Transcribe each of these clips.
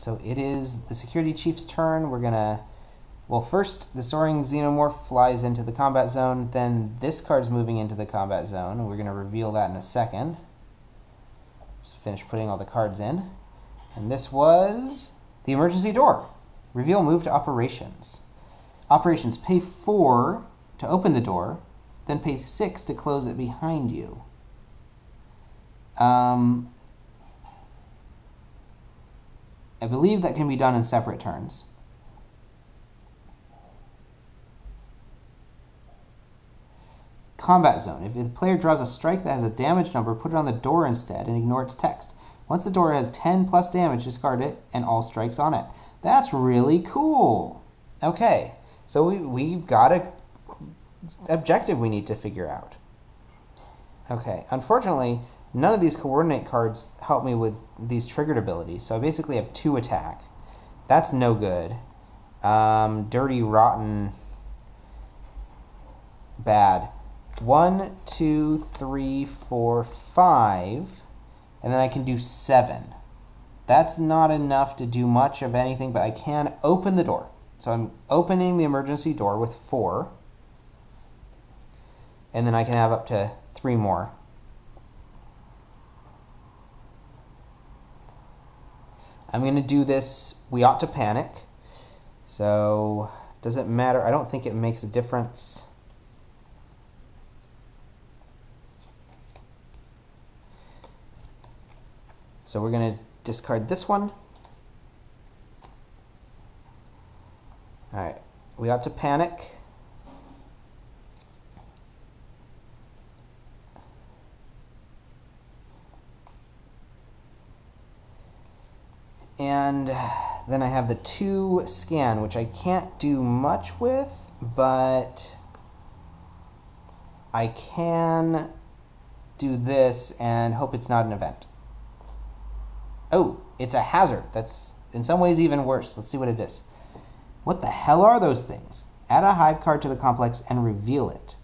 so it is the security chief's turn. We're gonna, well, first the soaring xenomorph flies into the combat zone, then this card's moving into the combat zone, and we're gonna reveal that in a second. Just finish putting all the cards in. And this was the emergency door. Reveal move to operations. Operations, pay 4 to open the door, then pay 6 to close it behind you. I believe that can be done in separate turns. Combat zone. If the player draws a strike that has a damage number, put it on the door instead and ignore its text. Once the door has 10 plus damage, discard it and all strikes on it. That's really cool. Okay, so we've got an objective we need to figure out. Okay, unfortunately, none of these coordinate cards help me with these triggered abilities, so I basically have 2 attack. That's no good. Dirty, rotten, bad. 1, 2, 3, 4, 5, and then I can do 7. That's not enough to do much of anything, but I can open the door. So I'm opening the emergency door with 4, and then I can have up to 3 more. I'm going to do this, we ought to panic, so does it matter? I don't think it makes a difference. So we're going to discard this one. Alright, we ought to panic. And then I have the 2 scan, which I can't do much with, but I can do this and hope it's not an event. Oh, it's a hazard. That's in some ways even worse. Let's see what it is. What the hell are those things? Add a hive card to the complex and reveal it.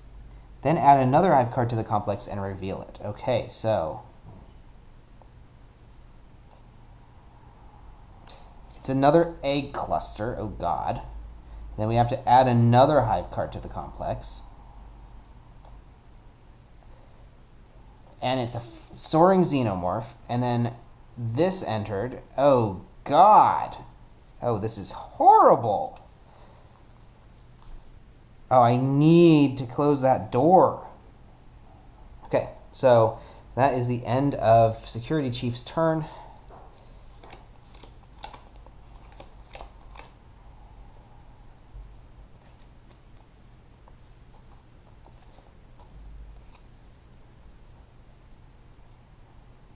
Then add another hive card to the complex and reveal it. Okay, so it's another egg cluster. Oh god. Then we have to add another hive card to the complex. And it's a soaring xenomorph. And then this entered. Oh god. Oh, this is horrible. Oh, I need to close that door. Okay, so that is the end of Security Chief's turn.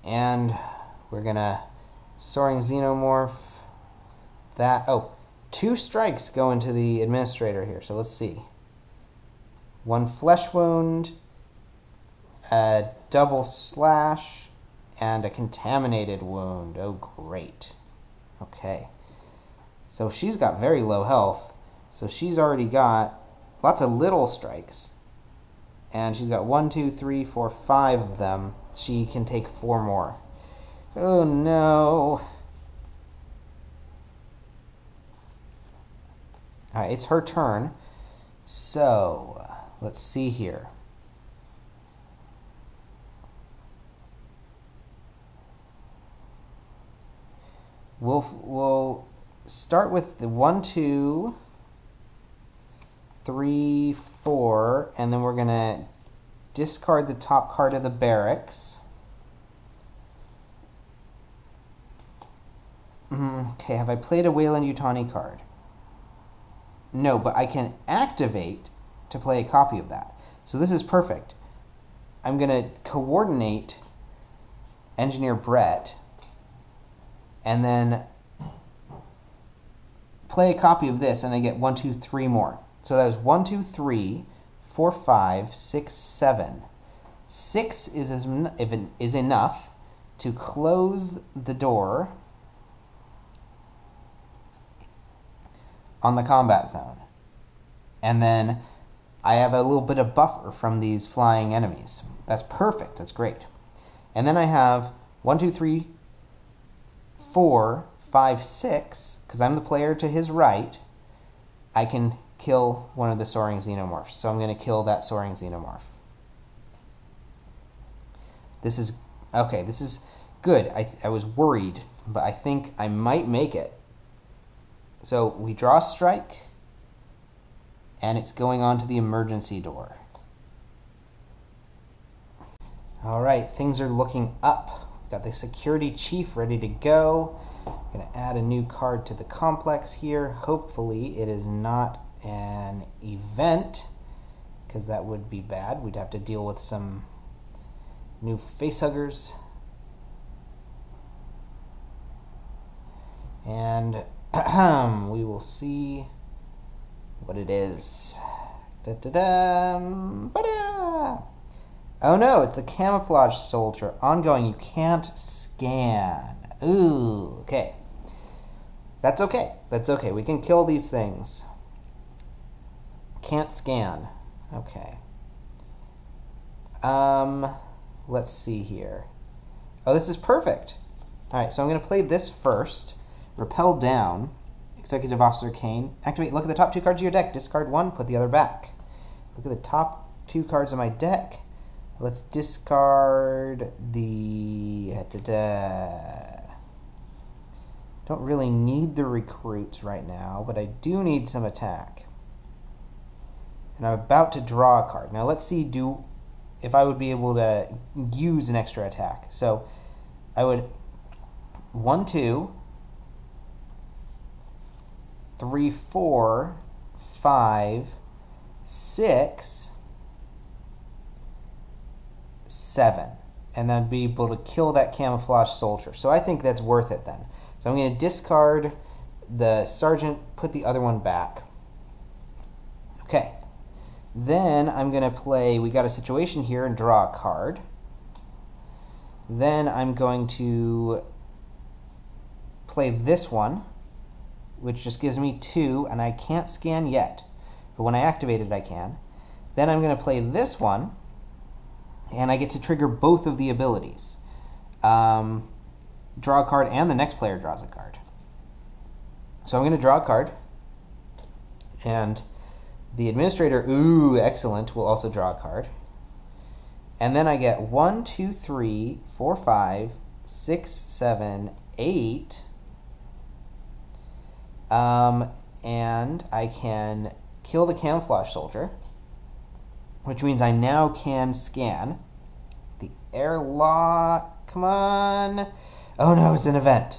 And we're gonna soaring xenomorph that. Oh, 2 strikes go into the administrator here, so let's see. 1 flesh wound, a double slash, and a contaminated wound. Oh, great. Okay. So she's got very low health, so she's already got lots of little strikes. And she's got 1, 2, 3, 4, 5 of them. She can take 4 more. Oh no. Alright, it's her turn. So, let's see here. We'll start with the 1, 2, 3, 4, and then we're gonna discard the top card of the barracks. Okay, have I played a Weyland-Yutani card? No, but I can activate to play a copy of that. So this is perfect. I'm going to coordinate Engineer Brett and then play a copy of this, and I get 1, 2, 3 more. So that was 1, 2, 3, 4, 5, 6, 7. 6 is enough to close the door on the combat zone. And then I have a little bit of buffer from these flying enemies. That's perfect. That's great. And then I have 1, 2, 3, 4, 5, 6, because I'm the player to his right, I can kill one of the soaring xenomorphs. So I'm going to kill that soaring xenomorph. This is okay. This is good. I was worried, but I think I might make it. So we draw a strike, and it's going on to the emergency door. All right, things are looking up. We've got the security chief ready to go. I'm going to add a new card to the complex here. Hopefully it is not an event, because that would be bad. We'd have to deal with some new facehuggers. And we will see what it is. Da-da-dum, ba-da! Oh no, it's a camouflage soldier. Ongoing, you can't scan. Ooh, okay. That's okay. That's okay. We can kill these things. Can't scan. Okay. Let's see here. Oh, this is perfect. Alright, so I'm going to play this first. Repel down. Executive Officer Kane. Activate. Look at the top 2 cards of your deck. Discard 1, put the other back. Look at the top 2 cards of my deck. Let's discard the... Don't really need the recruits right now, but I do need some attack. And I'm about to draw a card. Now let's see if I would be able to use an extra attack. So I would 1, 2, 3, 4, 5, 6, 7. And then be able to kill that camouflage soldier. So I think that's worth it then. So I'm going to discard the sergeant, put the other one back. Okay. Then I'm going to play, we got a situation here, and draw a card. Then I'm going to play this one, which just gives me 2, and I can't scan yet. But when I activate it, I can. Then I'm going to play this one, and I get to trigger both of the abilities. Draw a card, and the next player draws a card. So I'm going to draw a card, and the administrator, ooh, excellent, will also draw a card. And then I get 1, 2, 3, 4, 5, 6, 7, 8. And I can kill the camouflage soldier, which means I now can scan the airlock. Come on. Oh no, it's an event.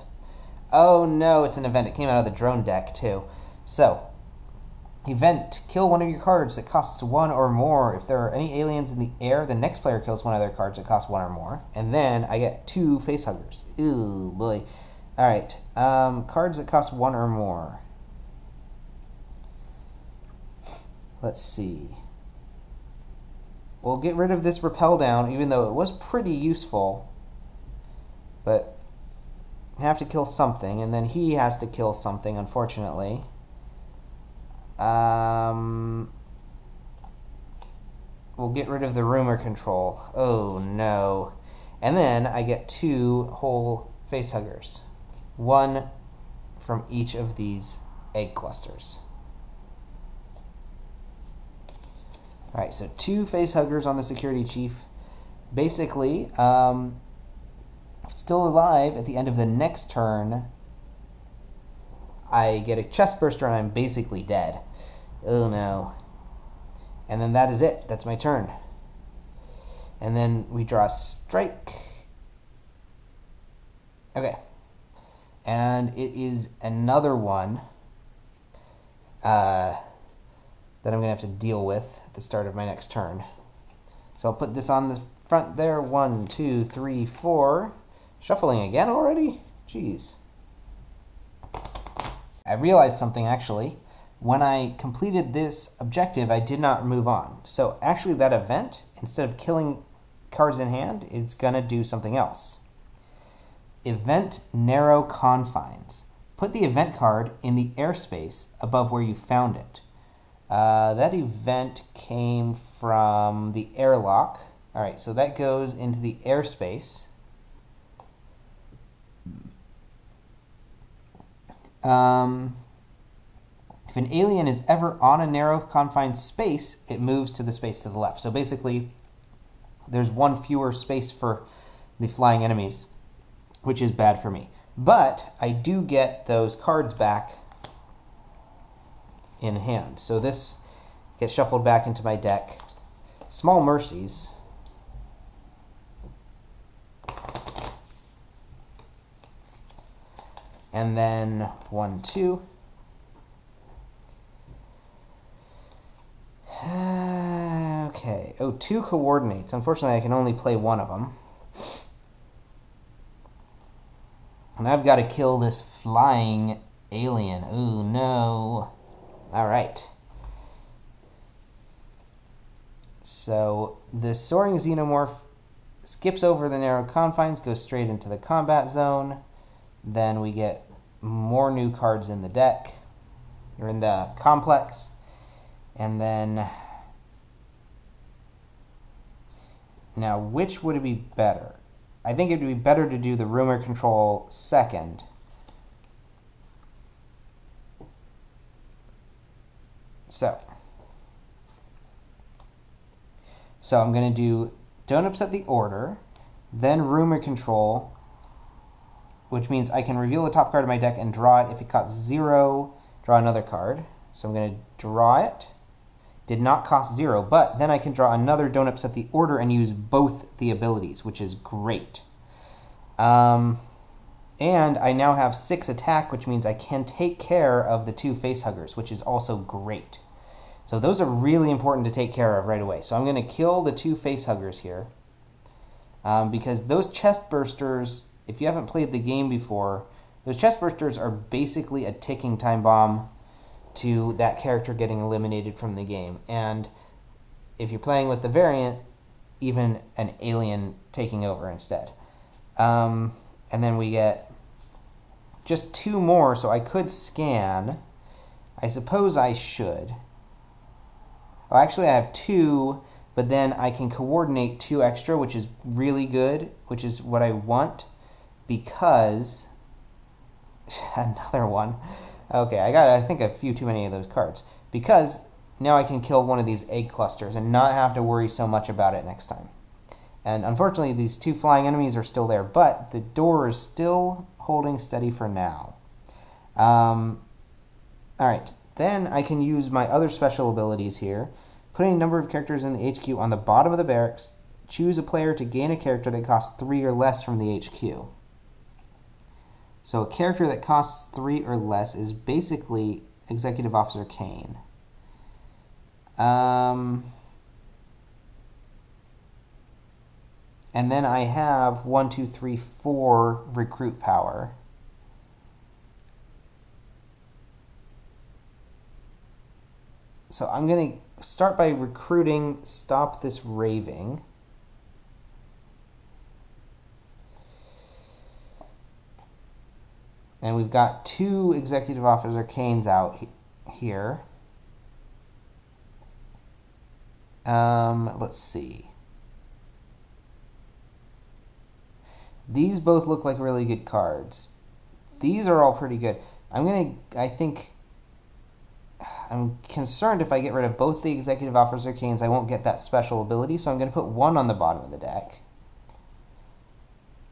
Oh no, it's an event. It came out of the drone deck too. So, event. Kill one of your cards that costs 1 or more. If there are any aliens in the air, the next player kills one of their cards that costs 1 or more. And then I get 2 facehuggers. Ooh, boy. Alright. Cards that cost 1 or more. Let's see. We'll get rid of this repel down, even though it was pretty useful. But I have to kill something, and then he has to kill something, unfortunately. We'll get rid of the rumor control. Oh no. And then I get 2 whole facehuggers. 1 from each of these egg clusters. Alright, so 2 facehuggers on the security chief. Basically, if it's still alive at the end of the next turn, I get a chest burster and I'm basically dead. Oh no. And then that is it. That's my turn. And then we draw a strike. Okay. And it is another one that I'm going to have to deal with at the start of my next turn. So I'll put this on the front there. 1, 2, 3, 4. Shuffling again already? Jeez. I realized something actually. When I completed this objective, I did not move on. So actually that event, instead of killing cards in hand, it's going to do something else. Event Narrow Confines. Put the event card in the airspace above where you found it. That event came from the airlock. Alright, so that goes into the airspace. If an alien is ever on a narrow confined space, it moves to the space to the left. So basically, there's one fewer space for the flying enemies, which is bad for me. But I do get those cards back in hand. So this gets shuffled back into my deck. Small mercies. And then 1, 2. Okay. Oh, 2 coordinates. Unfortunately, I can only play one of them. And I've got to kill this flying alien. Ooh, no. All right. So the soaring xenomorph skips over the narrow confines, goes straight into the combat zone. Then we get more new cards in the deck, or in the complex. And then, now which would it be better? I think it would be better to do the rumor control second. So I'm going to do don't upset the order, then rumor control, which means I can reveal the top card of my deck and draw it. If it costs 0, draw another card. So I'm going to draw it. Did not cost 0, but then I can draw another don't upset the order and use both the abilities, which is great. And I now have 6 attack, which means I can take care of the 2 facehuggers, which is also great. So those are really important to take care of right away. So I'm going to kill the 2 facehuggers here. Because those chest bursters, if you haven't played the game before, those chest bursters are basically a ticking time bomb to that character getting eliminated from the game. And if you're playing with the variant, even an alien taking over instead. And then we get just 2 more, so I could scan. I suppose I should. Well, actually I have 2, but then I can coordinate 2 extra, which is really good, which is what I want, because another one. Okay, I got, I think, a few too many of those cards. Because now I can kill one of these egg clusters and not have to worry so much about it next time. And unfortunately, these 2 flying enemies are still there, but the door is still holding steady for now. Alright, then I can use my other special abilities here. Putting a number of characters in the HQ on the bottom of the barracks, choose a player to gain a character that costs 3 or less from the HQ. So a character that costs 3 or less is basically Executive Officer Kane. And then I have 1, 2, 3, 4 recruit power. So I'm going to start by recruiting Stop This Raving. And we've got 2 Executive Officer Kanes out here. Let's see. These both look like really good cards. These are all pretty good. I'm concerned if I get rid of both the Executive Officer Kanes, I won't get that special ability, so I'm going to put 1 on the bottom of the deck.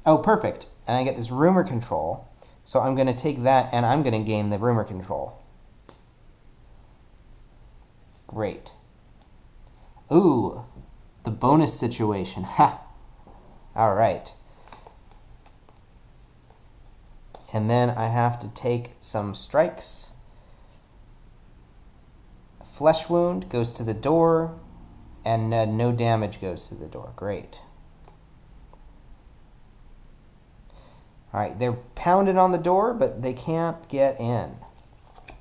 Oh, perfect. And I get this rumor control. So I'm going to take that, and I'm going to gain the rumor control. Great. Ooh, the bonus situation. Ha! All right. And then I have to take some strikes. Flesh wound goes to the door, and no damage goes to the door. Great. All right, they're pounded on the door, but they can't get in.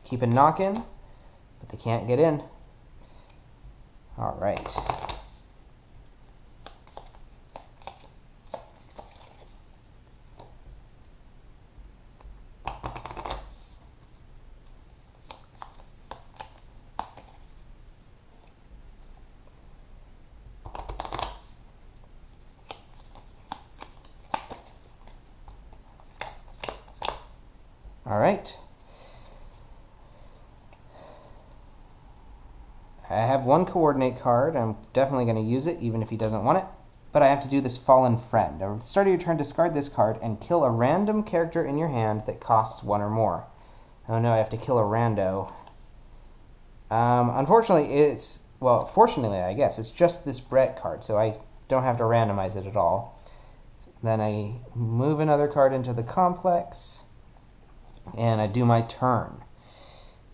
Keep a knocking, but they can't get in. All right. All right. I have one coordinate card. I'm definitely going to use it, even if he doesn't want it. But I have to do this Fallen Friend. At the start of your turn, discard this card and kill a random character in your hand that costs 1 or more. Oh no, I have to kill a rando. Unfortunately, well, fortunately, I guess, it's just this Brett card, so I don't have to randomize it at all. Then I move another card into the complex, and I do my turn.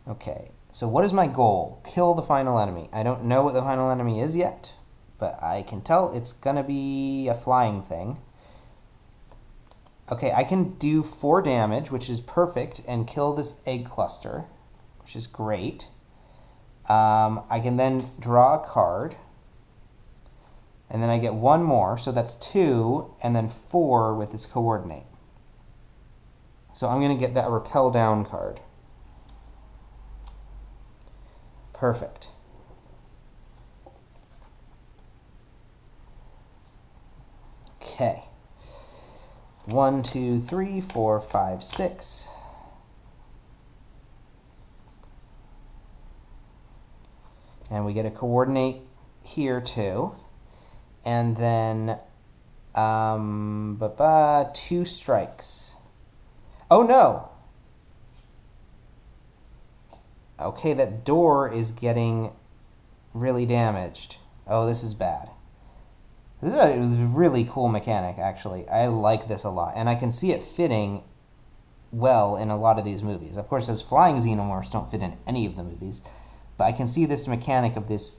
Okay, so what is my goal? Kill the final enemy. I don't know what the final enemy is yet, but I can tell it's gonna be a flying thing. Okay, I can do 4 damage, which is perfect, and kill this egg cluster, which is great. I can then draw a card, and then I get 1 more, so that's 2, and then 4 with this coordinate. So I'm going to get that repel down card. Perfect. Okay. 1, 2, 3, 4, 5, 6. And we get a coordinate here too. And then 2 strikes. Oh no! Okay, that door is getting really damaged. Oh, this is bad. This is a really cool mechanic, actually. I like this a lot. And I can see it fitting well in a lot of these movies. Of course, those flying xenomorphs don't fit in any of the movies. But I can see this mechanic of this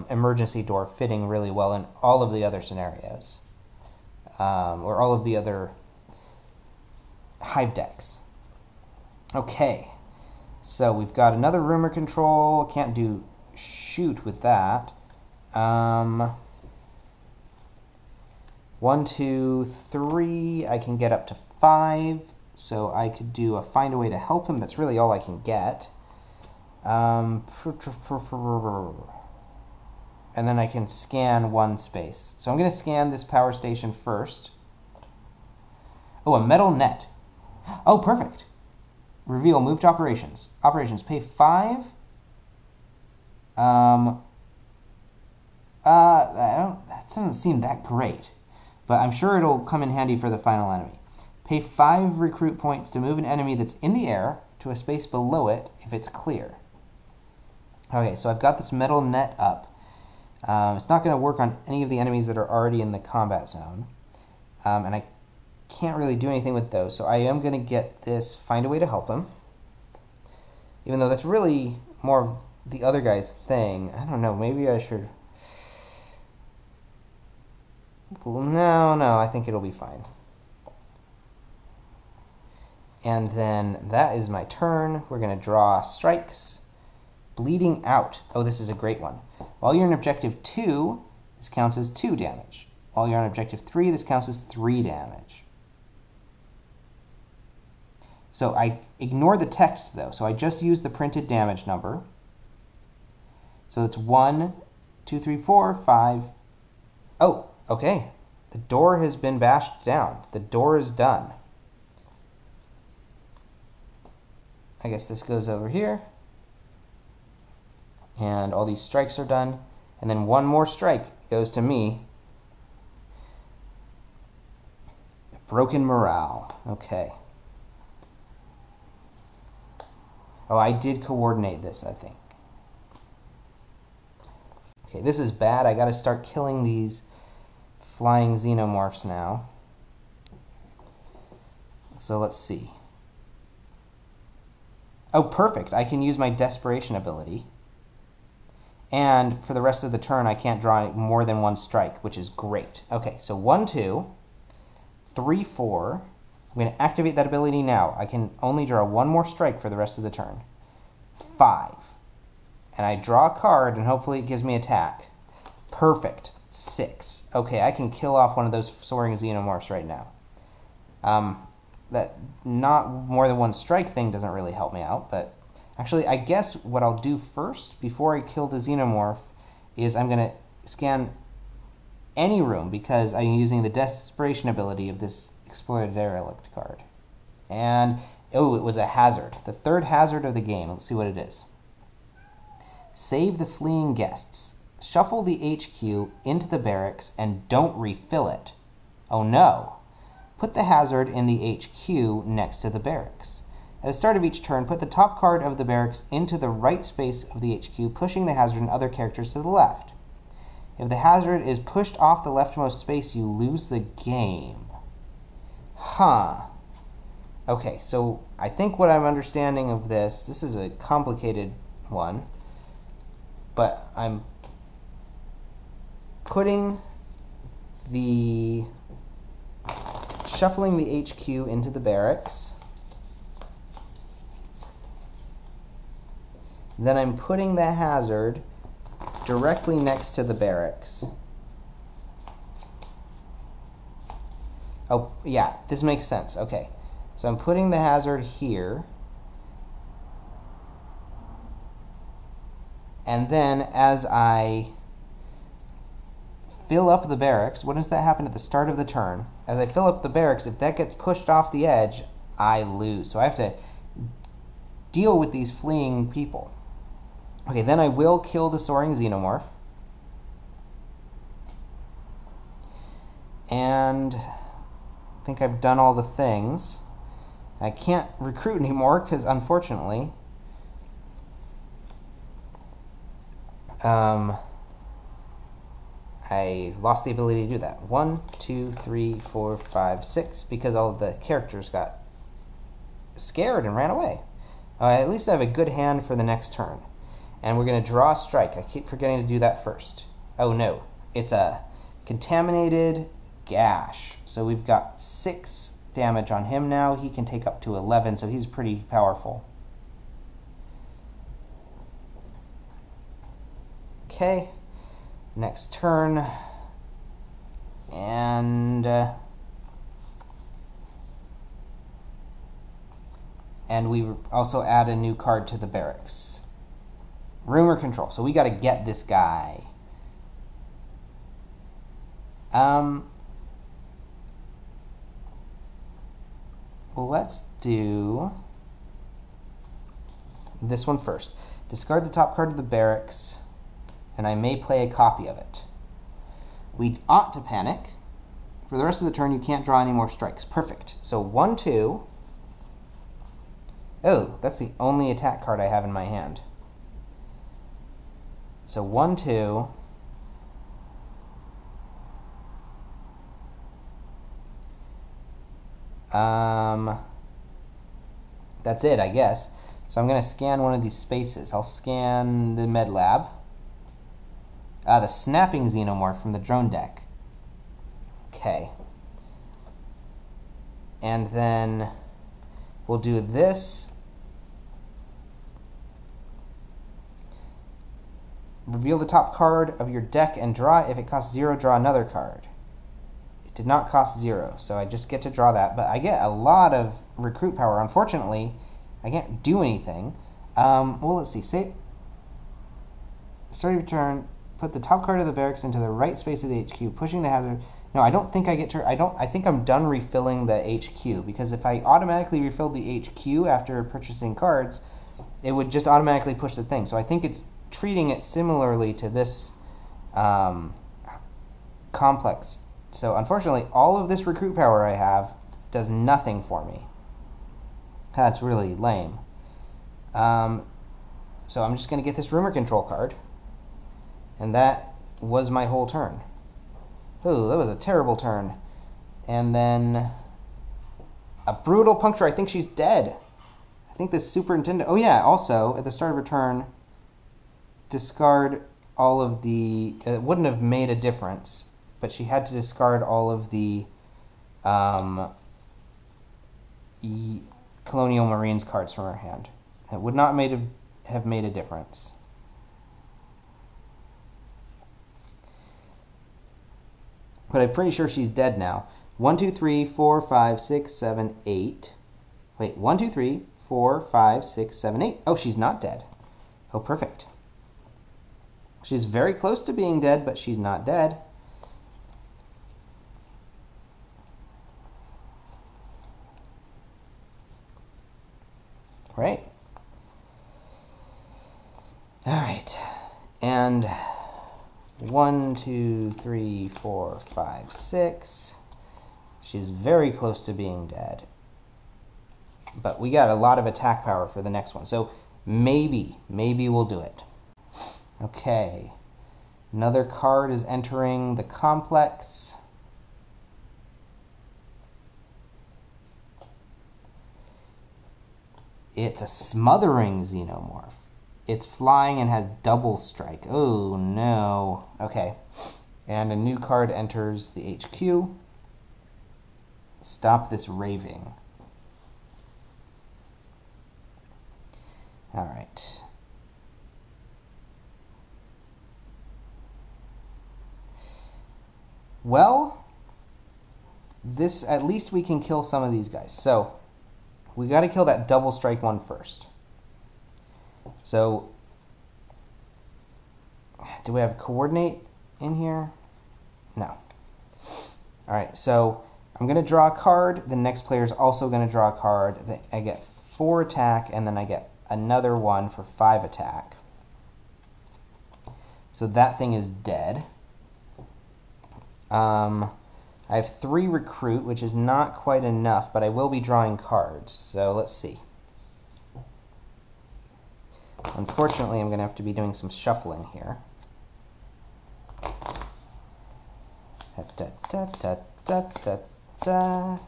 emergency door fitting really well in all of the other scenarios. Or all of the other hive decks. Okay. So we've got another rumor control. Can't do shoot with that. 1, 2, 3. I can get up to 5. So I could do a find a way to help him. That's really all I can get. And then I can scan 1 space. So I'm going to scan this power station first. Oh, a metal net. Oh, perfect. Reveal moved operations. Operations pay 5. That doesn't seem that great, but I'm sure it'll come in handy for the final enemy. Pay 5 recruit points to move an enemy that's in the air to a space below it if it's clear. Okay, so I've got this metal net up. It's not going to work on any of the enemies that are already in the combat zone. And I can't really do anything with those, so I am going to get this find a way to help him. Even though that's really more of the other guy's thing. I don't know, maybe I should... Well, no, I think it'll be fine. And then that is my turn. We're going to draw strikes. Bleeding out. Oh, this is a great one. While you're in objective 2, this counts as 2 damage. While you're on objective 3, this counts as 3 damage. So I ignore the text, though. So I just use the printed damage number. So it's 1, 2, 3, 4, 5. Oh, okay. The door has been bashed down. The door is done. I guess this goes over here. And all these strikes are done. And then 1 more strike goes to me. Broken morale. Okay. Oh, I did coordinate this, I think. Okay, this is bad. I gotta start killing these flying xenomorphs now. So let's see. Oh, perfect. I can use my desperation ability. And for the rest of the turn, I can't draw more than 1 strike, which is great. Okay, so 1, 2, 3, 4. I'm going to activate that ability now. I can only draw 1 more strike for the rest of the turn. 5. And I draw a card, and hopefully it gives me attack. Perfect. 6. Okay, I can kill off one of those soaring xenomorphs right now. That not more than 1 strike thing doesn't really help me out, but actually, I guess what I'll do first, before I kill the xenomorph, is I'm going to scan any room, because I'm using the desperation ability of this Exploited Derelict card. And, oh, it was a hazard. The 3rd hazard of the game. Let's see what it is. Save the fleeing guests. Shuffle the HQ into the barracks and don't refill it. Oh no. Put the hazard in the HQ next to the barracks. At the start of each turn, put the top card of the barracks into the right space of the HQ, pushing the hazard and other characters to the left. If the hazard is pushed off the leftmost space, you lose the game. Huh. Okay, so I think what I'm understanding of this is a complicated one, but I'm putting the shuffling the HQ into the barracks. Then I'm putting the hazard directly next to the barracks. Oh, yeah, this makes sense. Okay. So I'm putting the hazard here. And then as I fill up the barracks, when does that happen? At the start of the turn. As I fill up the barracks, if that gets pushed off the edge, I lose. So I have to deal with these fleeing people. Okay, then I will kill the soaring xenomorph. And I think I've done all the things. I can't recruit anymore because, unfortunately, I lost the ability to do that. 1, 2, 3, 4, 5, 6, because all of the characters got scared and ran away. At least I have a good hand for the next turn. And we're going to draw a strike. I keep forgetting to do that first. Oh no, it's a contaminated gash. So we've got 6 damage on him now. He can take up to 11, so he's pretty powerful. Okay, next turn. And we also add a new card to the barracks. Rumor control. So we got to get this guy. Let's do this one first. Discard the top card of the barracks, and I may play a copy of it. We ought to panic. For the rest of the turn, you can't draw any more strikes. Perfect. So 1, 2. Oh, that's the only attack card I have in my hand. So 1, 2. That's it, I guess. So I'm going to scan one of these spaces. I'll scan the med lab. The snapping xenomorph from the drone deck. Okay. And then we'll do this. Reveal the top card of your deck and draw it. If it costs 0, draw another card. It did not cost 0, so I just get to draw that. But I get a lot of recruit power. Unfortunately, I can't do anything. Well, let's see. Start of your turn. Put the top card of the barracks into the right space of the HQ, pushing the hazard. No, I don't think I get to. I think I'm done refilling the HQ, because if I automatically refilled the HQ after purchasing cards, it would just automatically push the thing. So I think it's treating it similarly to this complex. So unfortunately, all of this recruit power I have does nothing for me. That's really lame. So I'm just going to get this rumor control card. And that was my whole turn. Oh, that was a terrible turn. And then a brutal puncture. I think she's dead. I think the superintendent... Oh yeah, also, at the start of her turn, discard all of the... It wouldn't have made a difference, but she had to discard all of the Colonial Marines cards from her hand. It would not have made a difference. But I'm pretty sure she's dead now. 1, 2, 3, 4, 5, 6, 7, 8. Wait, 1, 2, 3, 4, 5, 6, 7, 8. Oh, she's not dead. Oh, perfect. She's very close to being dead, but she's not dead. Right. All right. And 1, 2, 3, 4, 5, 6. She's very close to being dead. But we got a lot of attack power for the next one. So maybe we'll do it. Okay. Another card is entering the complex. It's a smothering xenomorph. It's flying and has double strike. Oh no. Okay. And a new card enters the HQ. Stop this raving. All right. Well, this, at least we can kill some of these guys. So we got to kill that double strike one first. So do we have coordinate in here? No. All right, so I'm going to draw a card. The next player is also going to draw a card. I get 4 attack, and then I get another one for 5 attack. So that thing is dead. I have 3 recruit, which is not quite enough, but I will be drawing cards. So let's see. Unfortunately, I'm going to have to be doing some shuffling here. Da, da, da, da, da, da.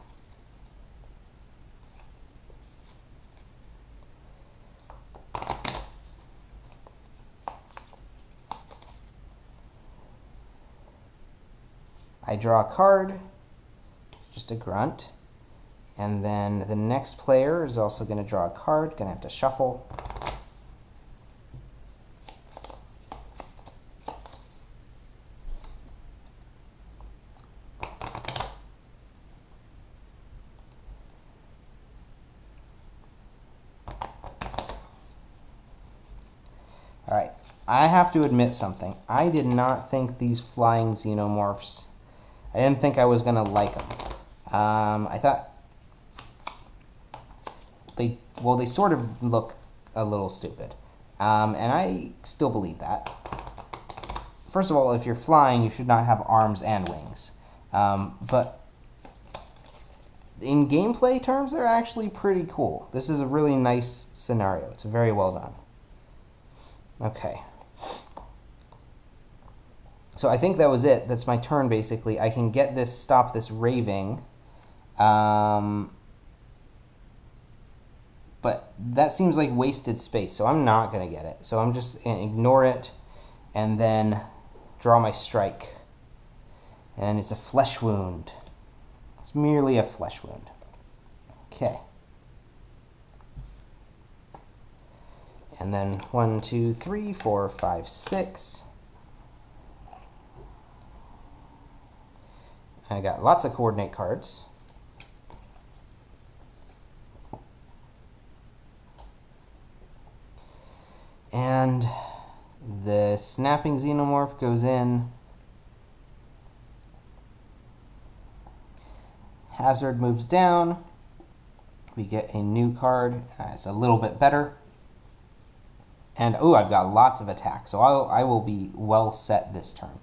I draw a card, just a grunt, and then the next player is also going to draw a card, going to have to shuffle. Alright, I have to admit something. I did not think these flying xenomorphs, I didn't think I was going to like them. I thought they sort of look a little stupid. And I still believe that. First of all, if you're flying, you should not have arms and wings. But in gameplay terms, they're actually pretty cool. This is a really nice scenario. It's very well done. Okay. So I think that was it. That's my turn, basically. I can get this, stop this raving. But that seems like wasted space, so I'm not going to get it. So I'm just going to ignore it and then draw my strike. And it's a flesh wound. It's merely a flesh wound. Okay. And then 1, 2, 3, 4, 5, 6. I got lots of coordinate cards. And the snapping xenomorph goes in. Hazard moves down. We get a new card. It's a little bit better. And, oh, I've got lots of attack, so I will be well set this turn.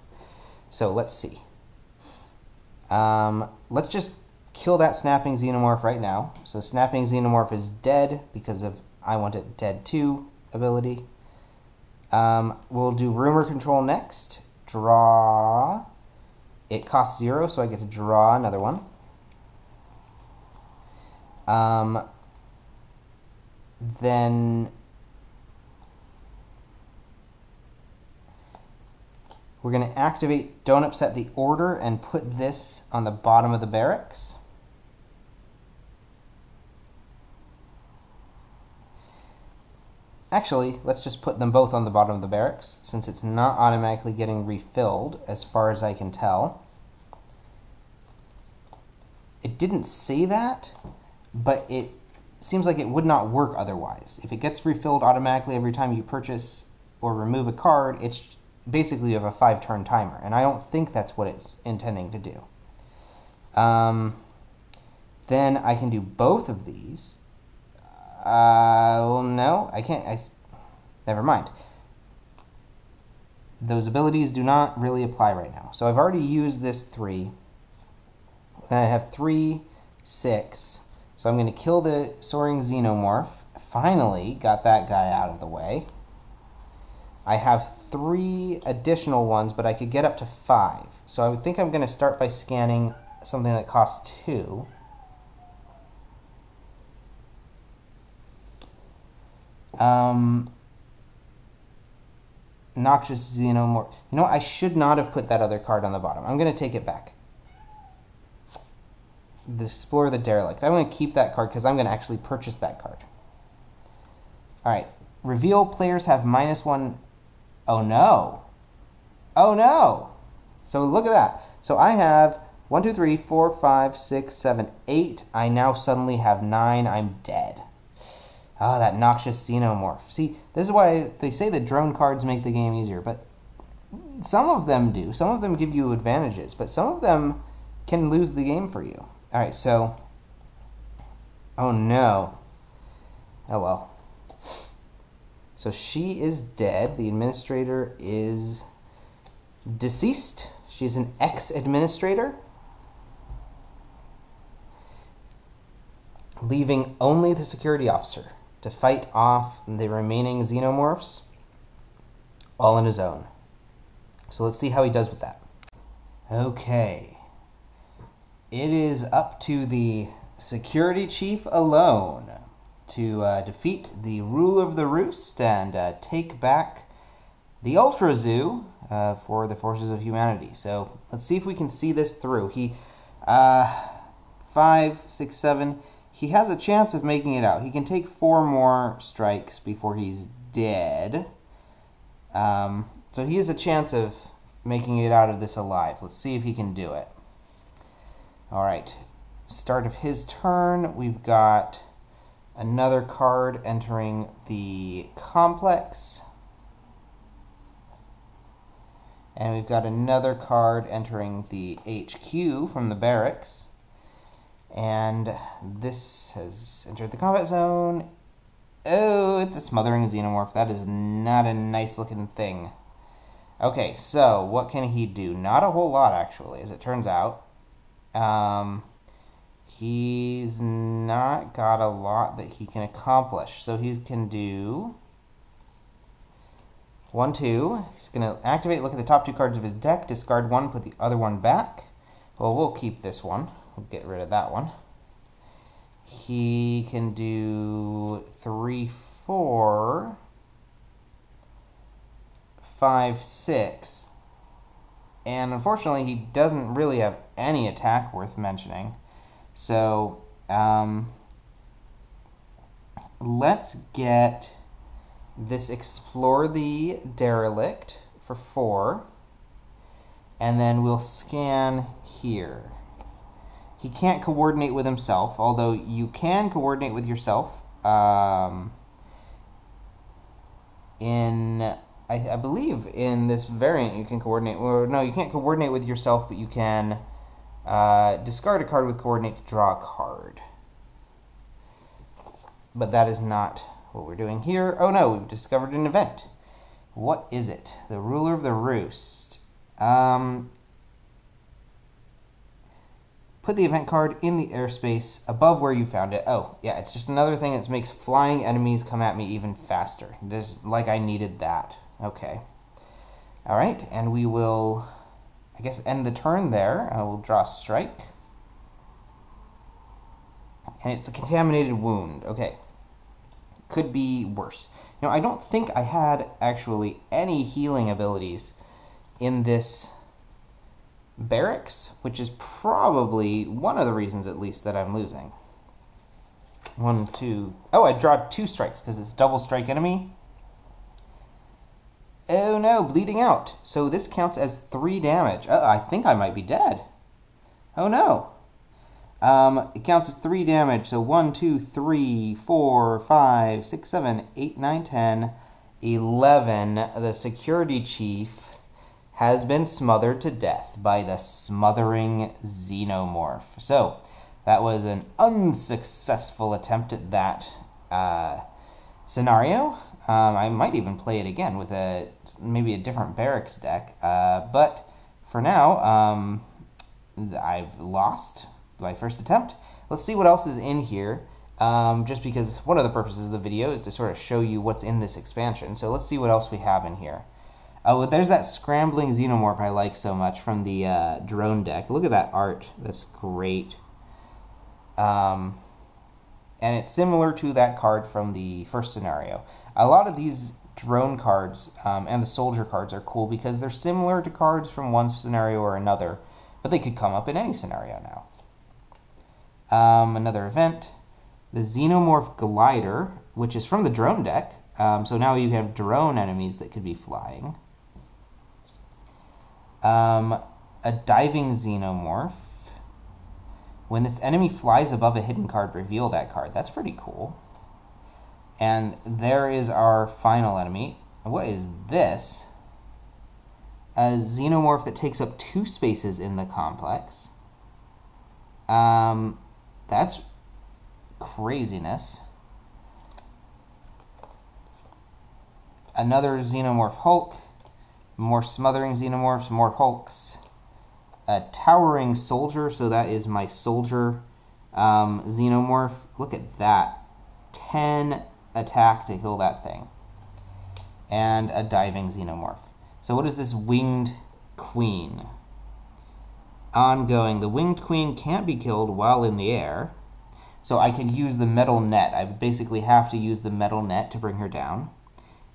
So let's see. Let's just kill that snapping xenomorph right now. So snapping xenomorph is dead because of I want it dead too ability. We'll do rumor control next. Draw. It costs 0, so I get to draw another one. Then we're going to activate Don't Upset the Order and put this on the bottom of the barracks. Actually, let's just put them both on the bottom of the barracks, since it's not automatically getting refilled, as far as I can tell. It didn't say that, but it seems like it would not work otherwise. If it gets refilled automatically every time you purchase or remove a card, it's basically you have a 5-turn timer, and I don't think that's what it's intending to do. Then I can do both of these. Well, no, I can't. Never mind. those abilities do not really apply right now. So I've already used this 3. And I have 3, 6. So I'm going to kill the Soaring Xenomorph. Finally got that guy out of the way. I have 3 additional ones, but I could get up to 5. So I would think I'm going to start by scanning something that costs 2. Noxious Xenomorph. You know what? I should not have put that other card on the bottom. I'm going to take it back. Explore the Derelict. I'm going to keep that card because I'm going to actually purchase that card. Alright. Reveal players have -1. Oh no. Oh no. So look at that. So I have 1, 2, 3, 4, 5, 6, 7, 8. I now suddenly have 9. I'm dead. Ah, that Noxious Xenomorph. See, this is why they say that drone cards make the game easier, but some of them do. Some of them give you advantages, but some of them can lose the game for you. Alright, so... Oh no. Oh well. So she is dead. The administrator is deceased. She's an ex-administrator, leaving only the security officer to fight off the remaining xenomorphs all on his own. So let's see how he does with that. Okay. It is up to the security chief alone to defeat the ruler of the roost and take back the Ultra Zoo for the forces of humanity. So let's see if we can see this through. He, 5, 6, 7... He has a chance of making it out. He can take 4 more strikes before he's dead. So he has a chance of making it out of this alive. Let's see if he can do it. Alright. Start of his turn. We've got another card entering the complex. And we've got another card entering the HQ from the barracks. And this has entered the combat zone. Oh, it's a smothering xenomorph. That is not a nice looking thing. Okay, so what can he do? Not a whole lot, actually, as it turns out. He's not got a lot that he can accomplish. So he can do 1, 2. He's going to activate, look at the top 2 cards of his deck, discard 1, put the other one back. Well, we'll keep this one. We'll get rid of that one. He can do 3, 4, 5, 6. And unfortunately, he doesn't really have any attack worth mentioning. So, let's get this Explore the Derelict for 4. And then we'll scan here. He can't coordinate with himself, although you can coordinate with yourself. I believe in this variant you can coordinate. Well, no, you can't coordinate with yourself, but you can discard a card with coordinate to draw a card. But that is not what we're doing here. Oh no, we've discovered an event. What is it? The ruler of the roost. Put the event card in the airspace above where you found it. Oh, yeah, it's just another thing that makes flying enemies come at me even faster. Just like I needed that. Okay. Alright, and we will, I guess, end the turn there. We'll draw a strike. And it's a contaminated wound. Okay. Could be worse. You know, I don't think I had, actually, any healing abilities in this barracks, which is probably one of the reasons, at least, that I'm losing. 1, 2... Oh, I draw 2 strikes, because it's double strike enemy. Oh no, bleeding out. So this counts as 3 damage. I think I might be dead. Oh no. It counts as 3 damage. So 1, 2, 3, 4, 5, 6, 7, 8, 9, 10, 11. The security chief has been smothered to death by the smothering xenomorph. So that was an unsuccessful attempt at that scenario. I might even play it again with maybe a different barracks deck. But for now, I've lost my first attempt. Let's see what else is in here. Just because one of the purposes of the video is to sort of show you what's in this expansion. So let's see what else we have in here. Oh, there's that scrambling xenomorph I like so much from the drone deck. Look at that art. That's great. And it's similar to that card from the first scenario. A lot of these drone cards and the soldier cards are cool because they're similar to cards from one scenario or another, but they could come up in any scenario now. Another event, the Xenomorph Glider, which is from the drone deck. So now you have drone enemies that could be flying. A diving Xenomorph. When this enemy flies above a hidden card, reveal that card. That's pretty cool. And there is our final enemy. What is this? A Xenomorph that takes up 2 spaces in the complex. That's craziness. Another Xenomorph Hulk. More smothering Xenomorphs, more Hulks. A towering soldier, so that is my soldier Xenomorph. Look at that. 10 attack to kill that thing. And a diving Xenomorph. So what is this winged queen? Ongoing. The winged queen can't be killed while in the air. So I could use the metal net. I basically have to use the metal net to bring her down.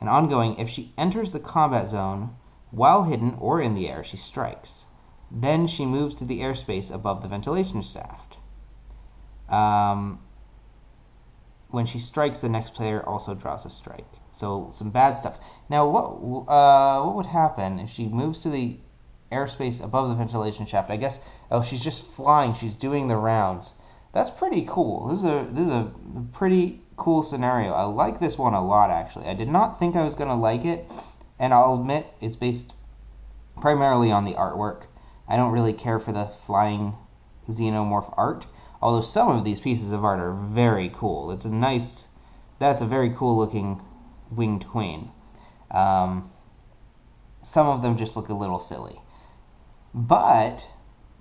And ongoing, if she enters the combat zone while hidden or in the air, she strikes. Then she moves to the airspace above the ventilation shaft. When she strikes, the next player also draws a strike. So some bad stuff. Now, what would happen if she moves to the airspace above the ventilation shaft? I guess, oh, she's just flying. She's doing the rounds. That's pretty cool. This is a pretty cool scenario. I like this one a lot, actually. I did not think I was going to like it, and I'll admit it's based primarily on the artwork. I don't really care for the flying xenomorph art, although some of these pieces of art are very cool. That's a very cool looking winged queen. Some of them just look a little silly. But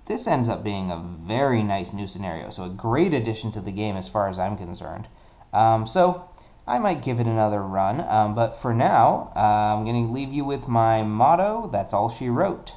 this ends up being a very nice new scenario, so a great addition to the game as far as I'm concerned. So I might give it another run, but for now, I'm going to leave you with my motto, that's all she wrote.